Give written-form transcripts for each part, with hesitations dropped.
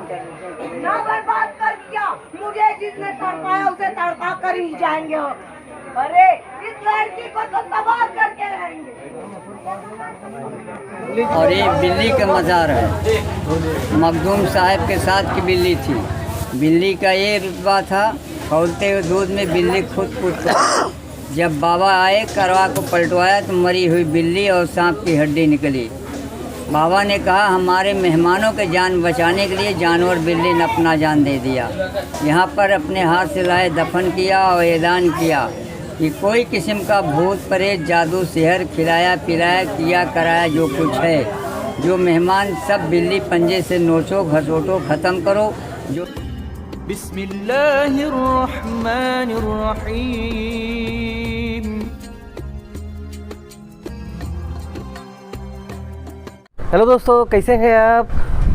ना बर्बाद कर दिया, मुझे जिसने तड़पाया उसे तड़पा कर ही जाएंगे। अरे इस लड़की को तो तबाह करके रहेंगे। और ये बिल्ली का मज़ार है। मखदूम साहब के साथ की बिल्ली थी। बिल्ली का ये रुतबा था, खौलते हुए दूध में बिल्ली खुद कूद। जब बाबा आए, करवा को पलटवाया तो मरी हुई बिल्ली और सांप की हड्डी निकली। बाबा ने कहा हमारे मेहमानों के जान बचाने के लिए जानवर बिल्ली ने अपना जान दे दिया। यहाँ पर अपने हाथ से लाए दफन किया और ऐलान किया कि कोई किस्म का भूत प्रेत जादू सिहर खिलाया पिलाया किया कराया जो कुछ है, जो मेहमान सब बिल्ली पंजे से नोचो घसोटो ख़त्म करो। जो बिस्मिल्लाहिर्रहमानिर्रहीम। हेलो दोस्तों, कैसे हैं आप?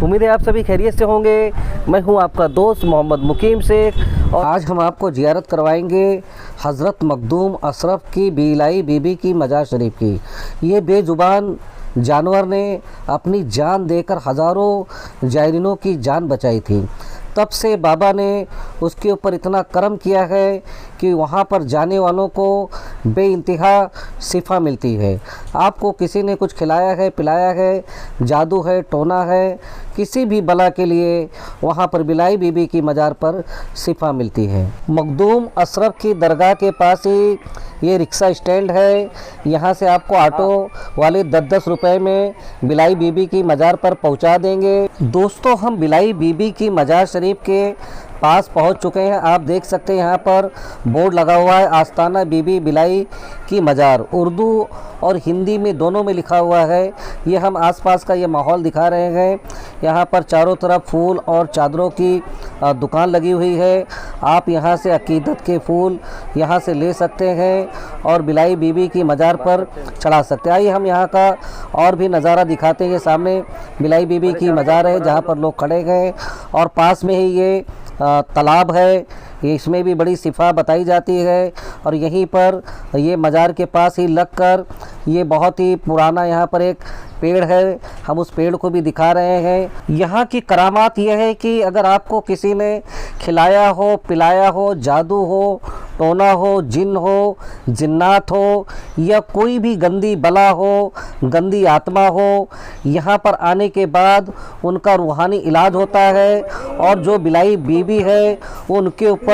उम्मीद है आप सभी खैरियत से होंगे। मैं हूं आपका दोस्त मोहम्मद मुकीम शेख और आज हम आपको ज़ियारत करवाएंगे हज़रत मखदूम अशरफ की बिलाई बीबी की मज़ार शरीफ की। ये बेजुबान जानवर ने अपनी जान देकर हज़ारों ज़ायरीनों की जान बचाई थी। तब से बाबा ने उसके ऊपर इतना करम किया है कि वहाँ पर जाने वालों को बेइंतहा शिफा मिलती है। आपको किसी ने कुछ खिलाया है पिलाया है, जादू है टोना है, किसी भी बला के लिए वहाँ पर बिलाई बीबी की मज़ार पर शिफा मिलती है। मखदूम अशरफ की दरगाह के पास ही ये रिक्शा स्टैंड है। यहाँ से आपको ऑटो वाले 10-10 रुपए में बिलाई बीबी की मज़ार पर पहुँचा देंगे। दोस्तों, हम बिलाई बीबी की मज़ार शरीफ के पास पहुंच चुके हैं। आप देख सकते हैं यहाँ पर बोर्ड लगा हुआ है, आस्ताना बीबी बिलाई की मज़ार। उर्दू और हिंदी में दोनों में लिखा हुआ है। ये हम आसपास का ये माहौल दिखा रहे हैं। यहाँ पर चारों तरफ फूल और चादरों की दुकान लगी हुई है। आप यहाँ से अकीदत के फूल यहाँ से ले सकते हैं और बिलाई बीबी की मज़ार पर चढ़ा सकते हैं। आइए हम यहाँ का और भी नज़ारा दिखाते हैं। सामने बिलाई बीबी की मज़ार है जहाँ पर लोग खड़े हैं और पास में ही ये तालाब है। ये इसमें भी बड़ी शिफा बताई जाती है और यहीं पर ये मज़ार के पास ही लगकर ये बहुत ही पुराना यहाँ पर एक पेड़ है। हम उस पेड़ को भी दिखा रहे हैं। यहाँ की करामात यह है कि अगर आपको किसी ने खिलाया हो पिलाया हो, जादू हो टोना हो, जिन हो, जिन्नात हो या कोई भी गंदी बला हो, गंदी आत्मा हो, यहाँ पर आने के बाद उनका रूहानी इलाज होता है। और जो बिलाई बीबी है वो उनके ऊपर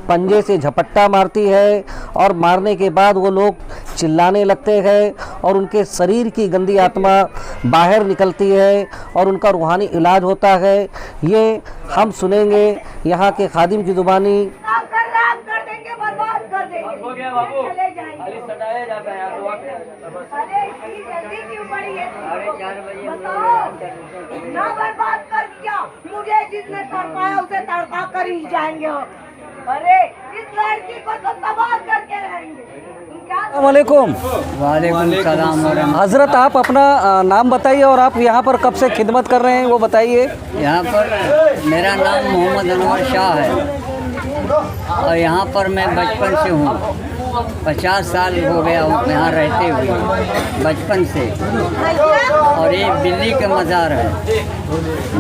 पंजे से झपट्टा मारती है और मारने के बाद वो लोग चिल्लाने लगते हैं और उनके शरीर की गंदी आत्मा बाहर निकलती है और उनका रूहानी इलाज होता है। ये हम सुनेंगे यहाँ के खादिम की ज़ुबानी। हो गया बाबू, खाली सटाया जाता है यार। अरे इतनी जल्दी क्यों पड़ी है? बताओ, ना बर्बाद कर दिया, मुझे जिसने तड़पाया उसे तड़पा कर ही जाएंगे। अरे इस लड़की को तो तबाह करके रहेंगे। वालेकुम। वालेकुम सलाम। हज़रत, आप अपना नाम बताइए और आप यहाँ पर कब से खिदमत कर रहे हैं वो बताइए। यहाँ पर मेरा नाम मोहम्मद अनवर शाह है और यहाँ पर मैं बचपन से हूँ। 50 साल हो गया हूँ यहाँ रहते हुए बचपन से। और ये बिल्ली का मज़ार है।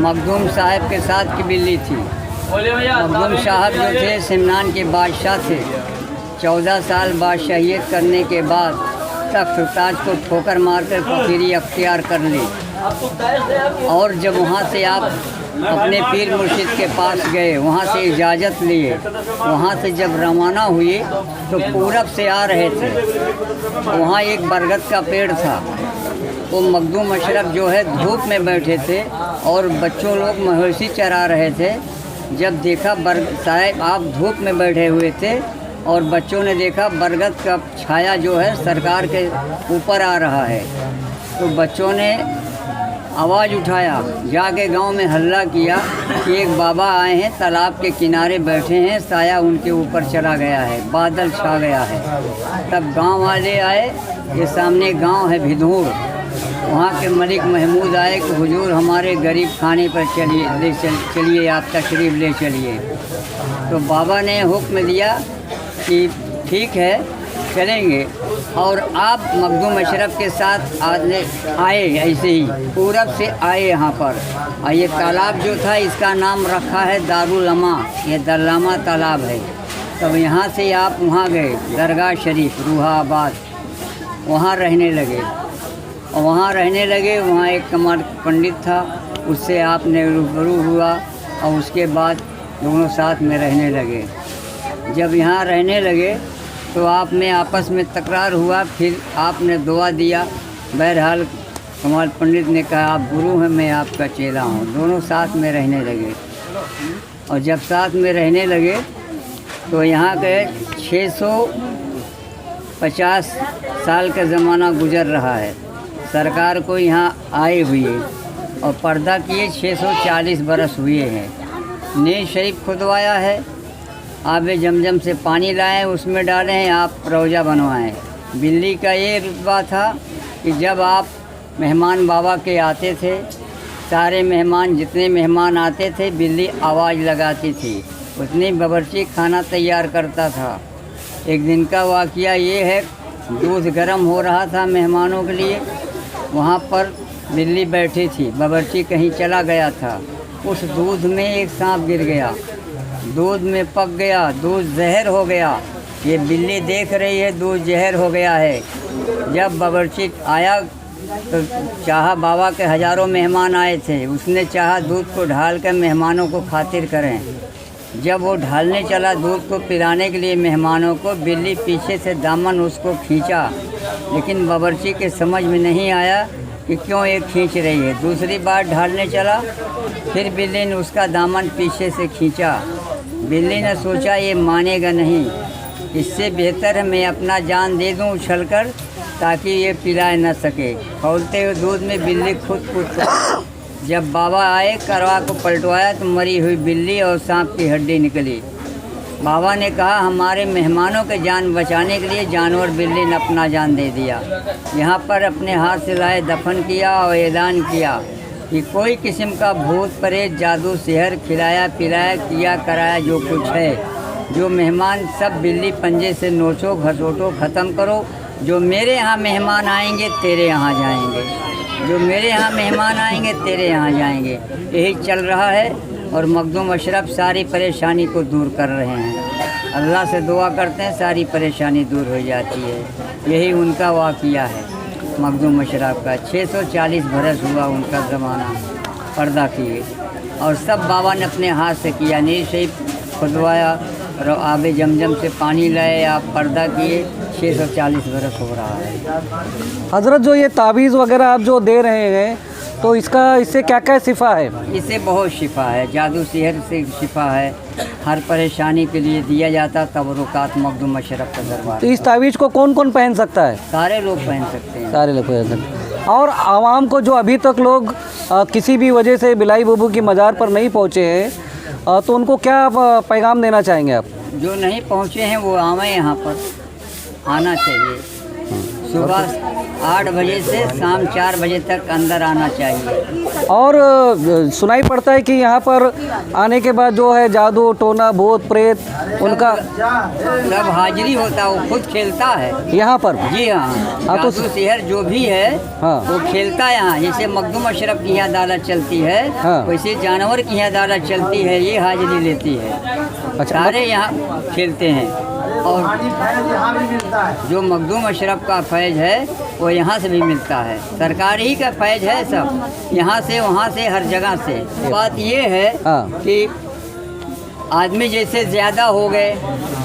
मखदूम साहब के साथ की बिल्ली थी। मखदूम साहब जो थे सिमनान के बादशाह थे। 14 साल बादशाहियत करने के बाद तख्त ताज को ठोकर मारकर फकीरी अख्तियार कर ली। और जब वहाँ से आप अपने पीर मुर्शिद के पास गए, वहाँ से इजाज़त लिए, वहाँ से जब रवाना हुए तो पूरब से आ रहे थे। वहाँ एक बरगद का पेड़ था। वो मखदूम अशरफ जो है धूप में बैठे थे और बच्चों लोग मवेशी चरा रहे थे। जब देखा साहब आप धूप में बैठे हुए थे और बच्चों ने देखा बरगद का छाया जो है सरकार के ऊपर आ रहा है, तो बच्चों ने आवाज़ उठाया, जाके गांव में हल्ला किया कि एक बाबा आए हैं, तालाब के किनारे बैठे हैं, साया उनके ऊपर चला गया है, बादल छा गया है। तब गांव वाले आए। ये सामने गांव है भिदूर। वहाँ के मलिक महमूद आए कि हुजूर हमारे गरीब खाने पर चलिए आप तशरीफ़ ले चलिए। तो बाबा ने हुक्म दिया कि ठीक है, चलेंगे और आप मखदूम अशरफ के साथ आए ऐसे ही पूरब से आए यहाँ पर। और ये तालाब जो था इसका नाम रखा है दारुल अमा, ये दर्लामा तालाब है। तब यहाँ से आप वहाँ गए दरगाह शरीफ रूहाबाद, वहाँ रहने लगे और वहाँ रहने लगे। वहाँ एक कमार पंडित था, उससे आपने रूबरू हुआ और उसके बाद दोनों साथ में रहने लगे। जब यहाँ रहने लगे तो आप में आपस में तकरार हुआ, फिर आपने दुआ दिया। बहरहाल कमाल पंडित ने कहा आप गुरु हैं, मैं आपका चेला हूँ। दोनों साथ में रहने लगे और जब साथ में रहने लगे तो यहाँ के 650 साल का ज़माना गुजर रहा है। सरकार को यहाँ आए हुए और पर्दा किए 640 बरस हुए हैं। नींव शरीफ खुदवाया है, आबे जमजम से पानी लाएं, उसमें डालें, आप रोज़ा बनवाएं। बिल्ली का ये रुतबा था कि जब आप मेहमान बाबा के आते थे, सारे मेहमान जितने मेहमान आते थे बिल्ली आवाज़ लगाती थी, उतनी बावर्ची खाना तैयार करता था। एक दिन का वाक़या ये है, दूध गर्म हो रहा था मेहमानों के लिए, वहाँ पर बिल्ली बैठी थी, बावर्ची कहीं चला गया था। उस दूध में एक सांप गिर गया, दूध में पक गया, दूध जहर हो गया। ये बिल्ली देख रही है दूध जहर हो गया है। जब बावर्ची आया तो चाहा, बाबा के हज़ारों मेहमान आए थे, उसने चाहा दूध को ढाल कर मेहमानों को खातिर करें। जब वो ढालने चला दूध को पिलाने के लिए मेहमानों को, बिल्ली पीछे से दामन उसको खींचा, लेकिन बावर्ची के समझ में नहीं आया कि क्यों ये खींच रही है। दूसरी बार ढालने चला, फिर बिल्ली ने उसका दामन पीछे से खींचा। बिल्ली ने सोचा ये मानेगा नहीं, इससे बेहतर है मैं अपना जान दे दूं उछलकर, ताकि ये पिला न सके। खौलते हुए दूध में बिल्ली खुद कूद। जब बाबा आए, करवा को पलटवाया तो मरी हुई बिल्ली और सांप की हड्डी निकली। बाबा ने कहा हमारे मेहमानों के जान बचाने के लिए जानवर बिल्ली ने अपना जान दे दिया। यहाँ पर अपने हाथ से लाए दफन किया और ऐलान किया कि कोई किस्म का भूत प्रेत जादू सेहर खिलाया पिलाया किया कराया जो कुछ है, जो मेहमान सब बिल्ली पंजे से नोचो घसोटो ख़त्म करो। जो मेरे यहाँ मेहमान आएंगे तेरे यहाँ जाएंगे, जो मेरे यहाँ मेहमान आएंगे तेरे यहाँ जाएंगे। यही चल रहा है और मखदूम अशरफ सारी परेशानी को दूर कर रहे हैं। अल्लाह से दुआ करते हैं सारी परेशानी दूर हो जाती है। यही उनका वाक़या है मखदूम अशरफ का। 640 बरस हुआ उनका ज़माना पर्दा किए और सब बाबा ने अपने हाथ से किया। नींव शरीफ खुदवाया और आबे जमजम से पानी लाए, आप पर्दा किए। 640 बरस हो रहा है। हज़रत जो ये तावीज़ वगैरह आप जो दे रहे हैं तो इससे क्या क्या शिफा है? इससे बहुत शिफा है, जादू सेहर से शिफा है, हर परेशानी के लिए दिया जाता तबरुकात मखदूम अशरफ का दरबार। तो इस तावीज़ को कौन कौन पहन सकता है? सारे लोग पहन सकते हैं। सारे लोग पहन सकते हैं। और आवाम को जो अभी तक लोग किसी भी वजह से बिलाई बुबू की मज़ार पर नहीं पहुँचे हैं, तो उनको क्या पैगाम देना चाहेंगे आप? जो नहीं पहुँचे हैं वो आवें, यहाँ पर आना चाहिए। सुबह 8 बजे से शाम 4 बजे तक अंदर आना चाहिए। और सुनाई पड़ता है कि यहाँ पर आने के बाद जो है जादू टोना भूत प्रेत उनका सब हाजिरी होता है, वो खुद खेलता है यहाँ पर। जी हाँ, तो शहर जो भी है हाँ, वो खेलता है यहाँ। जैसे मखदूम अशरफ की यहाँ अदालत चलती है, हाँ, वैसे जानवर की यहाँ अदालत चलती है, ये हाजिरी लेती है। अच्छा, सारे यहाँ खेलते हैं। और जो मखदूम अशरफ का फैज़ है वो यहाँ से भी मिलता है, सरकारी का फैज़ है, सब यहाँ से वहाँ से हर जगह से। बात ये है कि आदमी जैसे ज़्यादा हो गए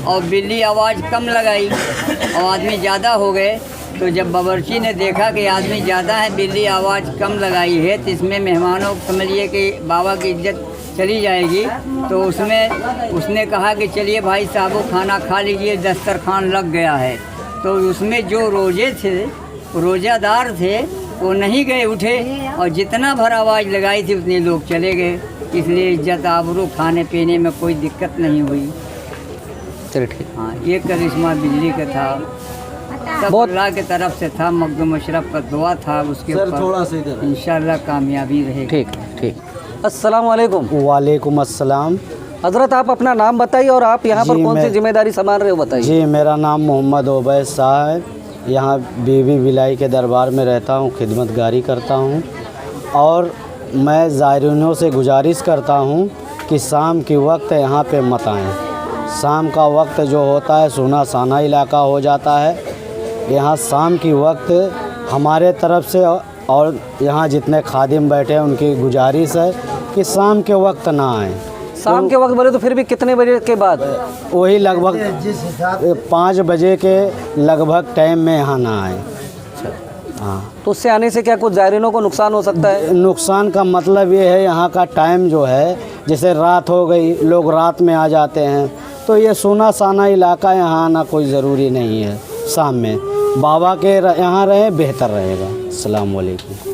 और बिल्ली आवाज़ कम लगाई और आदमी ज़्यादा हो गए, तो जब बावर्ची ने देखा कि आदमी ज़्यादा है बिल्ली आवाज़ कम लगाई है, तो इसमें मेहमानों को समझिए कि बाबा की इज्जत चली जाएगी। तो उसने कहा कि चलिए भाई साहब खाना खा लीजिए, दस्तरखान लग गया है। तो उसमें जो रोज़ेदार थे वो नहीं गए, उठे और जितना भर आवाज़ लगाई थी उतने लोग चले गए। इसलिए इज्जत आबरू खाने पीने में कोई दिक्कत नहीं हुई। चलिए ठीक। हाँ, ये करिश्मा बिजली का था, सब अल्लाह की तरफ से था। मखदूम अशरफ का दुआ था, उसके ऊपर इंशाअल्लाह कामयाबी रहेगी। ठीक ठीक। अस्सलाम वालेकुम। वालेकुम अस्सलाम। हजरत आप अपना नाम बताइए और आप यहाँ पर जी, कौन सी जिम्मेदारी संभाल रहे हो बताइए। जी, मेरा नाम मोहम्मद ओबैद शाह है। यहाँ बीबी बिलाई के दरबार में रहता हूँ, खिदमतगारी करता हूँ। और मैं ज़ायरीनों से गुजारिश करता हूँ कि शाम के वक्त यहाँ पे मत आएँ। शाम का वक्त जो होता है सुना साना इलाका हो जाता है। यहाँ शाम की वक्त हमारे तरफ से और यहाँ जितने खादिम बैठे हैं उनकी गुजारिश है कि शाम के वक्त ना आएँ। शाम के वक्त बोले तो फिर भी कितने बजे के बाद? वही लगभग 5 बजे के लगभग टाइम में यहाँ ना आए। हाँ, तो उससे आने से क्या कुछ ज़ायरीनों को नुकसान हो सकता है? नुकसान का मतलब ये है यहाँ का टाइम जो है, जैसे रात हो गई, लोग रात में आ जाते हैं, तो ये सुना साना इलाका यहाँ आना कोई ज़रूरी नहीं है। शाम में बाबा के यहाँ रहें बेहतर रहेगा। अस्सलाम वालेकुम।